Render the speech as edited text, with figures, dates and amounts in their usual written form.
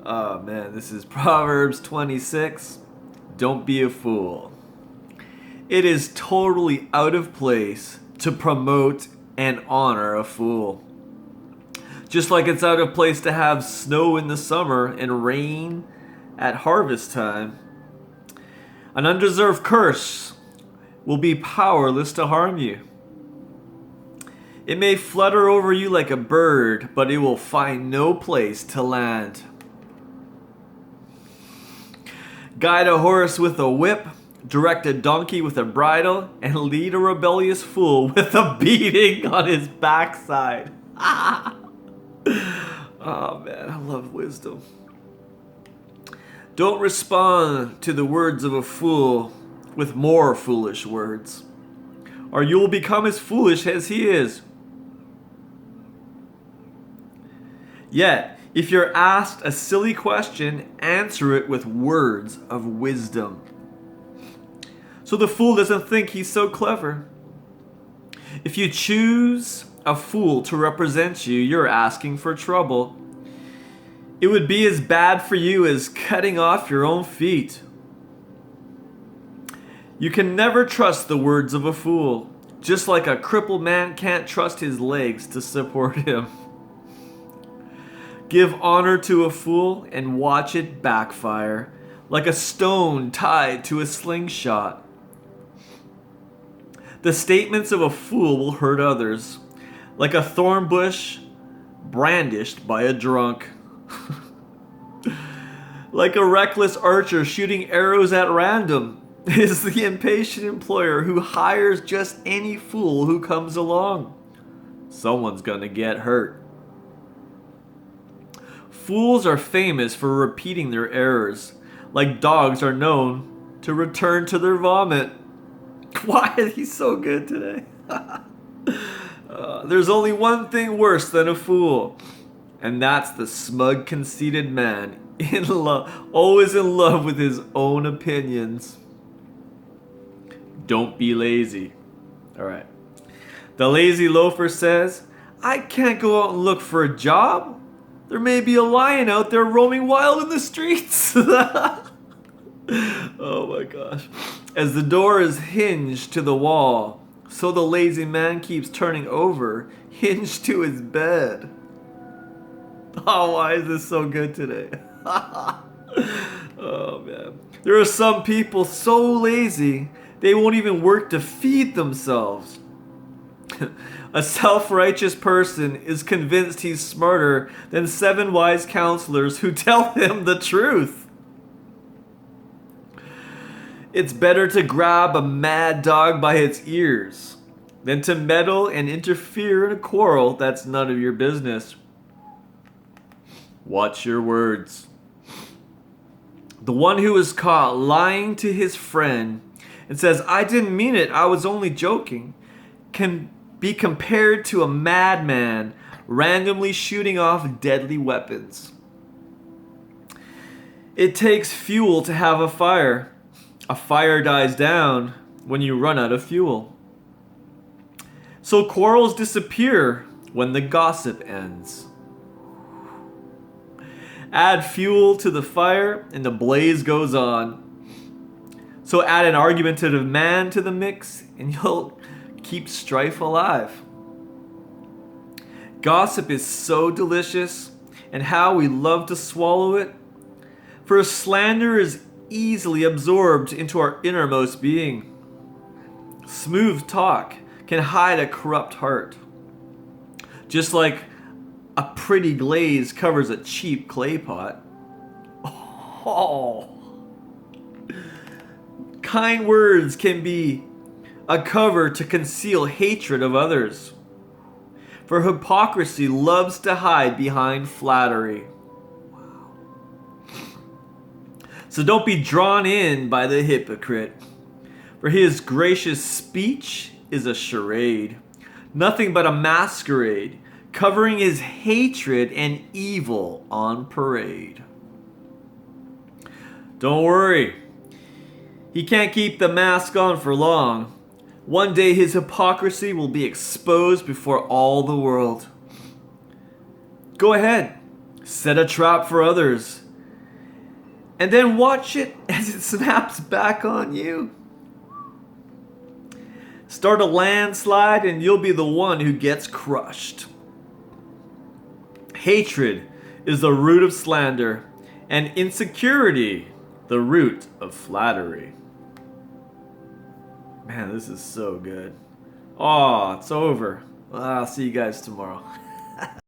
Oh man, this is Proverbs 26. Don't be a fool. It is totally out of place to promote and honor a fool. Just like it's out of place to have snow in the summer and rain at harvest time. An undeserved curse will be powerless to harm you. It may flutter over you like a bird, but it will find no place to land. Guide a horse with a whip, direct a donkey with a bridle, and lead a rebellious fool with a beating on his backside. Oh man, I love wisdom. Don't respond to the words of a fool with more foolish words, or you will become as foolish as he is. Yet, if you're asked a silly question, answer it with words of wisdom, so the fool doesn't think he's so clever. If you choose a fool to represent you, you're asking for trouble. It would be as bad for you as cutting off your own feet. You can never trust the words of a fool, just like a crippled man can't trust his legs to support him. Give honor to a fool and watch it backfire, like a stone tied to a slingshot. The statements of a fool will hurt others, like a thorn bush brandished by a drunk. Like a reckless archer shooting arrows at random is the impatient employer who hires just any fool who comes along. Someone's gonna get hurt. Fools are famous for repeating their errors, like dogs are known to return to their vomit. Why is he so good today? There's only one thing worse than a fool, and that's the smug, conceited man, always in love with his own opinions. Don't be lazy. All right. The lazy loafer says, I can't go out and look for a job. There may be a lion out there roaming wild in the streets. Oh my gosh. As the door is hinged to the wall, so the lazy man keeps turning over, hinged to his bed. Oh, why is this so good today? Oh man. There are some people so lazy, they won't even work to feed themselves. A self-righteous person is convinced he's smarter than 7 wise counselors who tell him the truth. It's better to grab a mad dog by its ears than to meddle and interfere in a quarrel that's none of your business. Watch your words. The one who is caught lying to his friend and says, I didn't mean it, I was only joking, can be compared to a madman randomly shooting off deadly weapons. It takes fuel to have a fire. A fire dies down when you run out of fuel. So quarrels disappear when the gossip ends. Add fuel to the fire and the blaze goes on. So add an argumentative man to the mix and you'll keep strife alive. Gossip is so delicious, and how we love to swallow it. For slander is easily absorbed into our innermost being. Smooth talk can hide a corrupt heart. Just like a pretty glaze covers a cheap clay pot. Oh. Kind words can be a cover to conceal hatred of others. For hypocrisy loves to hide behind flattery. Wow. So don't be drawn in by the hypocrite, for his gracious speech is a charade, nothing but a masquerade, covering his hatred and evil on parade. Don't worry, he can't keep the mask on for long. One day his hypocrisy will be exposed before all the world. Go ahead, set a trap for others, and then watch it as it snaps back on you. Start a landslide and you'll be the one who gets crushed. Hatred is the root of slander, and insecurity the root of flattery. Man, this is so good. Oh, it's over. Well, I'll see you guys tomorrow.